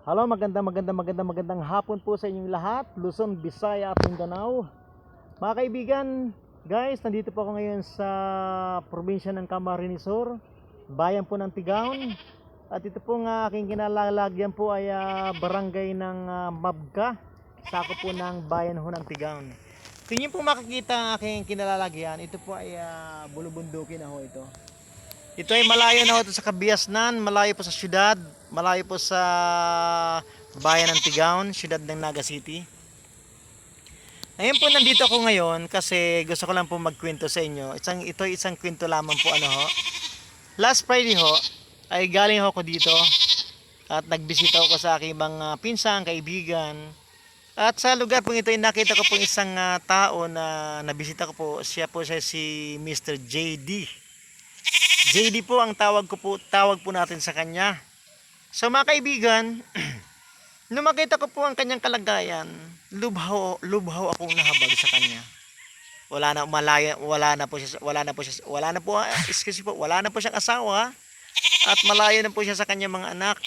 Hello, magandang hapon po sa inyong lahat, Luzon, Visaya at Mindanao. Mga kaibigan, guys, nandito po ako ngayon sa probinsya ng Camarines Sur, bayan po ng Tigaon. At ito po nga aking kinalalagyan po ay barangay ng Mabga, sako po ng bayan ho ng Tigaon. Kung nyo po makikita ang aking kinalalagyan, ito po ay bulubundukin na ho ito. Ito ay malayo na ho ito sa Kabiasnan, malayo po sa syudad, malayo po sa bayan ng Tigaon, syudad ng Naga City. Ngayon po nandito ako ngayon kasi gusto ko lang po magkwento sa inyo. Ito ay isang kwento lamang po ho. Last Friday ho ay galing ako dito at nagbisita ako sa aking mga pinsang kaibigan. At sa lugar po ito ay nakita ko po isang tao na nabisita ko po. Siya si Mr. JD. JD po ang tawag po natin sa kanya. So mga kaibigan, nung makita ko po ang kanyang kalagayan, lubhaw akong nahabag sa kanya. Wala na po siyang asawa at malayo na po siya sa kanyang mga anak.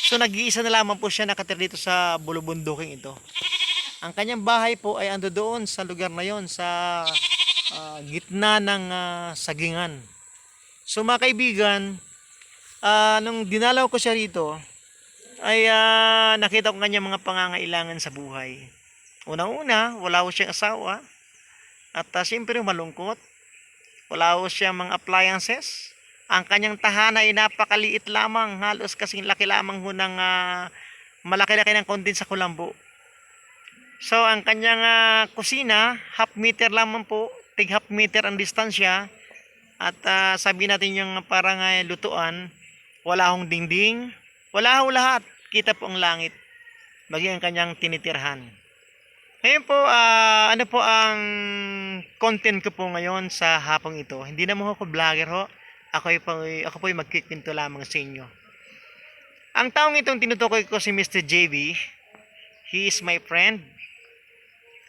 So nag-iisa na lamang po siya nakatira dito sa bulubunduking ito. Ang kanyang bahay po ay ando doon sa lugar na yon, sa gitna ng sagingan. So mga kaibigan, nung dinalaw ko siya rito, ay nakita ko kanyang mga pangangailangan sa buhay. Unang-una, wala ko siyang asawa. At siyempre malungkot. Wala ko siyang mga appliances. Ang kanyang tahanan ay napakaliit lamang. Halos kasing laki lamang ho ng malaki-laki ng kondin sa kulambo. So ang kanyang kusina, half meter lamang po. Tig half meter ang distansya. At sabi natin yung parang lutuan, wala hong dingding, wala hong lahat. Kita po ang langit, maging ang kanyang tinitirhan. Ngayon po, ano po ang content ko po ngayon sa hapong ito? Hindi naman ako vlogger ho. Ako po yung magkikwento lamang sa inyo. Ang taong itong tinutukoy ko si Mr. JB. He is my friend.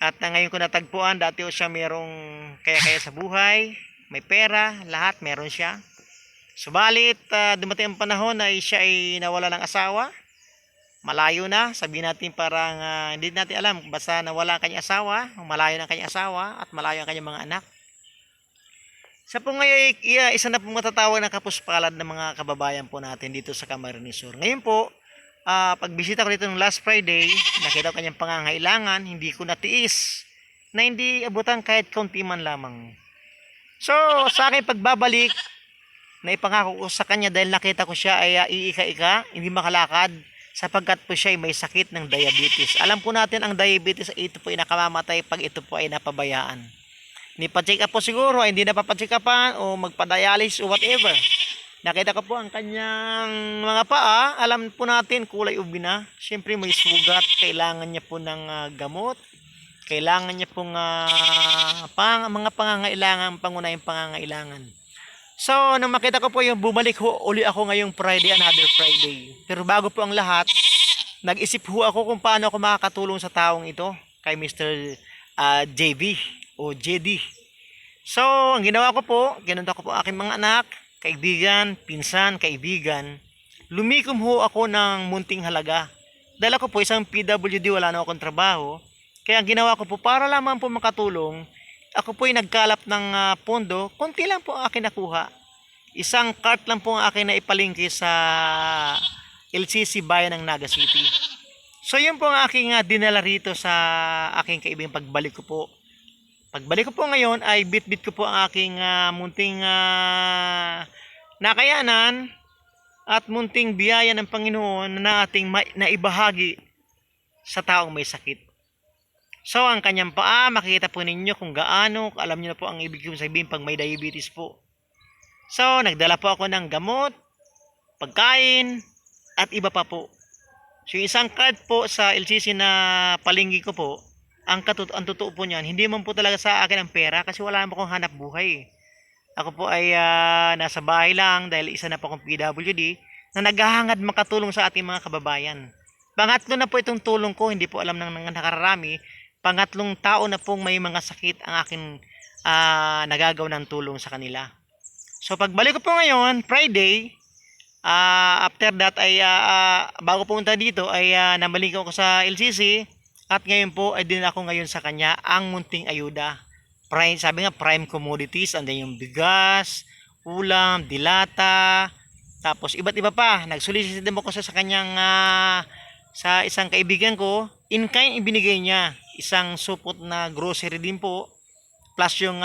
At ngayon ko natagpuan, dati siya merong kaya-kaya sa buhay. May pera, lahat meron siya. Subalit, dumating ang panahon na siya ay nawala ng asawa. Malayo na, sabihin natin parang hindi natin alam. Basta nawala ang kanyang asawa, malayo na ang kanyang asawa, at malayo ang kanyang mga anak. Sa po ngayon, isa na po matatawag na kapuspalad ng mga kababayan po natin dito sa Camarines Sur. Ngayon po, pagbisita ko dito ng last Friday, nakita ko kanyang pangangailangan, hindi ko natiis na hindi abutan kahit kaunti man lamang. So, sa akin pagbabalik, naipangako ko sa kanya dahil nakita ko siya ay iika-ika, hindi makalakad, sapagkat po siya ay may sakit ng diabetes. Alam po natin ang diabetes, ito po ay nakamamatay pag ito po ay napabayaan. Hindi pa-check up po siguro, hindi na pa-check upan o magpa-dialysis o whatever. Nakita ko po ang kanyang mga paa, alam po natin kulay ubi na. Siyempre may sugat, kailangan niya po ng gamot. Kailangan niya pong mga pangangailangan, pangunahing pangangailangan. So, nung makita ko po yung bumalik uli ako ngayong Friday, another Friday. Pero bago po ang lahat, nag-isip ako kung paano ako makakatulong sa taong ito, kay Mr. JB o JD. So, ang ginawa ko po, ginunta ko po aking mga anak, kaibigan, pinsan, kaibigan. Lumikom ako ng munting halaga. Dahil ako po isang PWD, wala na akong trabaho. Kaya ang ginawa ko po, para lamang po makatulong, ako po ay nagkalap ng pondo, konti lang po ang akin nakuha. Isang cart lang po ang akin na ipalingki sa LCC bayan ng Naga City. So yun po ang aking dinala rito sa aking kaibigang pagbalik ko po. Pagbalik ko po ngayon ay bit-bit ko po ang aking munting nakayanan at munting biyaya ng Panginoon na ating naibahagi sa taong may sakit. So, ang kanyang paa, makikita po ninyo kung gaano, alam niyo na po ang ibig sabihin pag may diabetes po. So, nagdala po ako ng gamot, pagkain, at iba pa po. So, yung isang card po sa LCC na palinggi ko po, ang totoo po niyan, hindi man po talaga sa akin ang pera kasi wala naman akong hanap buhay. Ako po ay nasa bahay lang dahil isa na po akong PWD na naghahangad makatulong sa ating mga kababayan. Pangatlo na po itong tulong ko, hindi po alam ng nakararami. Pangatlong tao na pong may mga sakit ang akin nagagaw ng tulong sa kanila. So pagbalik ko po ngayon, Friday, After that ay bago pumunta dito ay nabalikan ko sa LCC at ngayon po ay din ako ngayon sa kanya ang munting ayuda. Prime, sabi nga prime commodities, andan yung bigas, ulam, dilata, tapos iba't iba pa. Nag-solicit din ako sa kanyang sa isang kaibigan ko, in kind ibinigay niya isang supot na grocery din po plus yung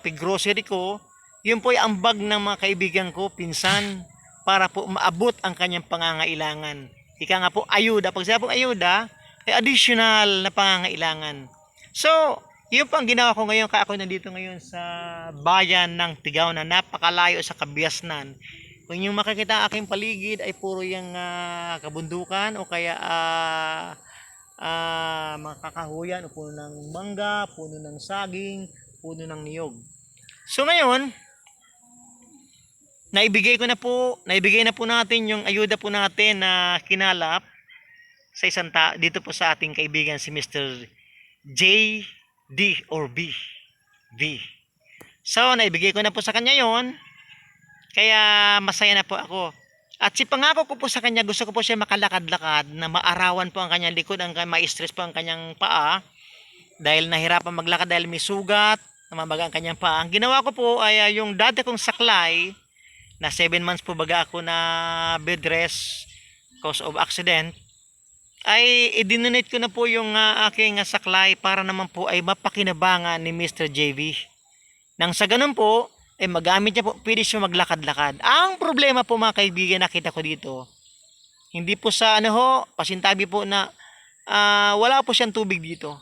pig grocery ko. Yun po ay ambag ng mga kaibigan ko, pinsan, para po maabot ang kanyang pangangailangan. Ika nga po ayuda. Pag sabi pong ayuda, ay additional na pangangailangan. So, yun po ang ginawa ko ngayon. Kaya ako nandito ngayon sa bayan ng Tigaw na napakalayo sa Kabiasnan. Kung yung makikita aking paligid ay puro yung kabundukan o kaya mga kakahuyan o puno ng mangga, puno ng saging, puno ng niyog. So ngayon, naibigay na po natin yung ayuda po natin na kinalap sa isang dito po sa ating kaibigan si Mr. JD or B. So, naibigay ko na po sa kanya yon. Kaya masaya na po ako. At si pangako ko po sa kanya, gusto ko po siya makalakad-lakad na maarawan po ang kanyang likod, ma-stress po ang kanyang paa dahil nahirapan maglakad dahil may sugat, namamaga ang kanyang paa. Ang ginawa ko po ay yung dati kong saklay na 7 months po baga ako na bed rest cause of accident, ay i-donate ko na po yung aking saklay para naman po ay mapakinabangan ni Mr. JV. Nang sa ganun po, ay magamit niya po, pwede siya maglakad-lakad. Ang problema po mga kaibigan, nakita ko dito, hindi po sa pasintabi po na wala po siyang tubig dito.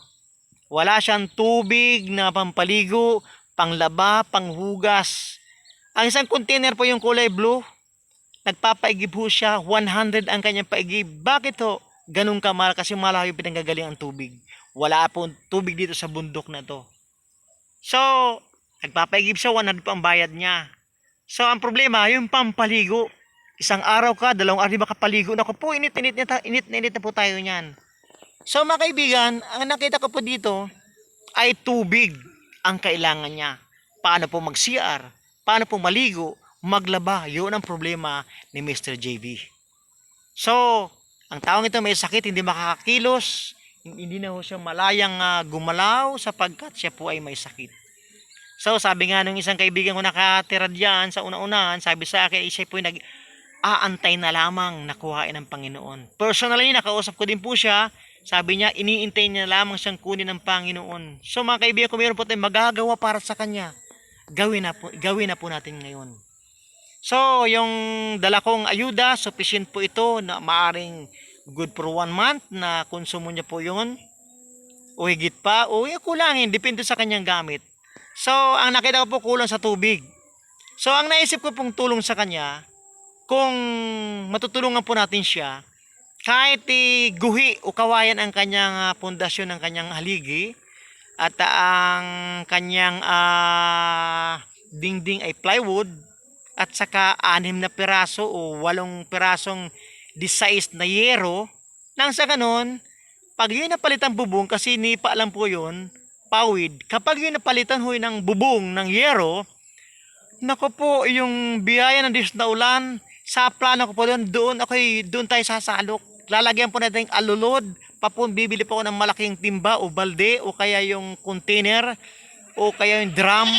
Wala siyang tubig na pampaligo, panglaba, panghugas. Ang isang container po yung kulay blue, nagpapaigib po siya, 100 ang kanyang paigib. Bakit ho? Ganun kamahal kasi malayo pinanggagaling ang tubig. Wala po tubig dito sa bundok na to. So, nagpapaigib siya, 100 po ang bayad niya. So, ang problema, yung pampaligo. Isang araw ka, 2 araw makapaligo. Naku po, init na po tayo niyan. So, mga kaibigan, ang nakita ko po dito ay tubig ang kailangan niya. Paano po mag-CR? Paano po maligo? Maglaba? Yun ang problema ni Mr. JV. So, ang taong ito may sakit, hindi makakakilos, hindi na ho siya malayang gumalaw sapagkat siya po ay may sakit. So, sabi nga nung isang kaibigan ko nakatira diyan sa una-unahan, sabi sa akin, siya po ay nag-aantay na lamang na kuhain ng Panginoon. Personally, nakausap ko din po siya. Sabi niya, iniintay niya lamang siyang kunin ng Panginoon. So, mga kaibigan ko, mayroon po tayong magagawa para sa Kanya. Gawin na po natin ngayon. So, yung dala kong ayuda, sufficient po ito na maaring good for 1 month na konsumo niya po yun. O higit pa, o kulangin, depende sa kanyang gamit. So, ang nakita ko po kulang sa tubig. So, ang naisip ko pong tulong sa kanya, kung matutulungan po natin siya, kahit guhi o kawayan ang kanyang pundasyon ng kanyang haligi, at ang kanyang dingding ay plywood, at saka 6 na piraso o 8 pirasong di-size na yero, nang sa ganon, pag yun napalitan bubong, kasi ni pa alam po yun, pawid, kapag yun napalitan huy ng bubong ng yero, nako po, yung biyaya ng Diyos na ulan, sa plano ko po doon tayo sasalok. Lalagyan po natin yung alulod, bibili po ako ng malaking timba o balde o kaya yung container o kaya yung drum.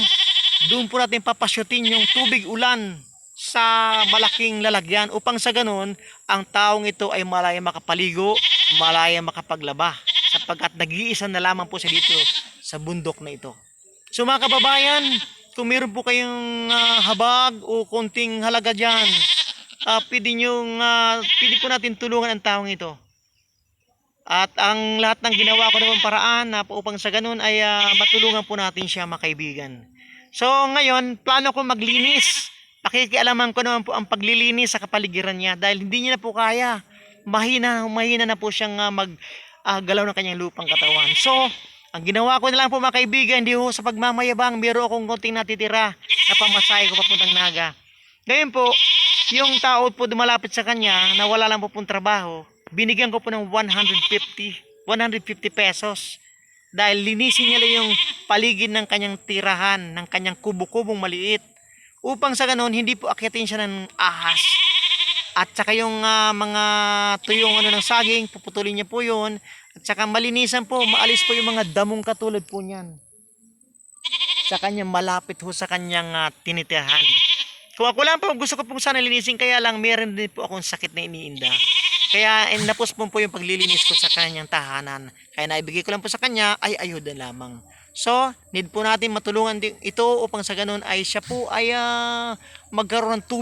Doon po natin papasyutin yung tubig ulan sa malaking lalagyan upang sa ganun, ang taong ito ay malaya makapaligo, malaya makapaglaba sapagkat nag-iisa na lamang po siya dito sa bundok na ito. So mga kababayan, kung meron po kayong habag o konting halaga dyan, pwede po natin tulungan ang taong ito. At ang lahat ng ginawa ko naman paraan na upang sa ganun ay matulungan po natin siya, mga kaibigan. So ngayon, plano ko maglinis. Pakikialaman ko naman po ang paglilinis sa kapaligiran niya dahil hindi niya na po kaya. Mahina na po siyang maggalaw ng kanyang lupang katawan. So, ang ginawa ko na lang po, mga kaibigan, hindi ho sa pagmamayabang, meron akong konting natitira na pamasahe ko papuntang Naga. Ngayon po, yung tao po dumalapit sa kanya na wala lang po pong trabaho, binigyan ko po ng 150 pesos. Dahil linisin niya lang yung paligid ng kanyang tirahan, ng kanyang kubo-kubong maliit. Upang sa ganun, hindi po akyatin siya ng ahas. At saka yung mga tuyong ano ng saging, puputulin niya po yun. At saka malinisan po, maalis po yung mga damong katulad po niyan. Sa kanya malapit ho sa kanyang tinitirahan. Kung ako lang po, gusto ko pong sana linisin, kaya lang meron din po akong sakit na iniinda. Kaya napospon po yung paglilinis ko sa kanyang tahanan. Kaya naibigay ko lang po sa kanya ay ayuda lamang. So, need po natin matulungan din ito upang sa ganun ay siya po ay magkaroon ng tubig